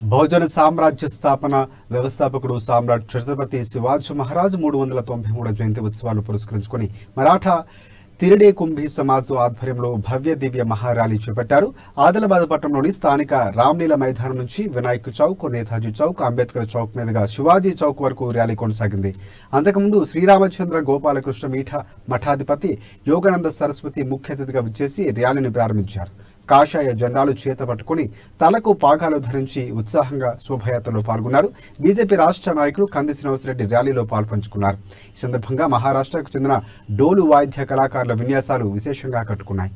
బహుజన సామ్రాజ్య స్థాపన వ్యవస్థాపకుడు సామ్రాట్ ఛత్రపతి శివాజీ మహారాజ్ 393వ జయంతి ఉత్సవాలు పురస్కరించుకొని మరాఠా తిరిడే కుంభీ సమాజ్ ఆధ్వర్యంలో భవ్య దివ్య మహార్యాలీ చేపట్టారు. ఆదిలాబాద్ పట్టణంలోని స్థానిక రామ్లీల మైదానం నుంచి వినాయక్ చౌక్, నేతాజీ చౌక్, అంబేద్కర్ చౌక్ మీదుగా శివాజీ చౌక్ వరకు ర్యాలీ కొనసాగింది. అంతకుముందు శ్రీరామచంద్ర గోపాలకృష్ణ మఠాధిపతి యోగానంద సరస్వతి ముఖ్య అతిథిగా విచ్చేసి ర్యాలీని ప్రారంభించారు. కాషాయ జెండాలు చేత పట్టుకుని తలకు పాగాలు ధరించి ఉత్సాహంగా శోభయాత్రలో పాల్గొన్నారు. బీజేపీ రాష్ట్ర నాయకులు కంది శ్రీనివాసరెడ్డి ర్యాలీలో పాల్పంచుకున్నారు. ఈ సందర్భంగా మహారాష్ట్రకు చెందిన డోలు వాయిద్య కళాకారుల విన్యాసాలు విశేషంగా ఆకట్టుకున్నాయి.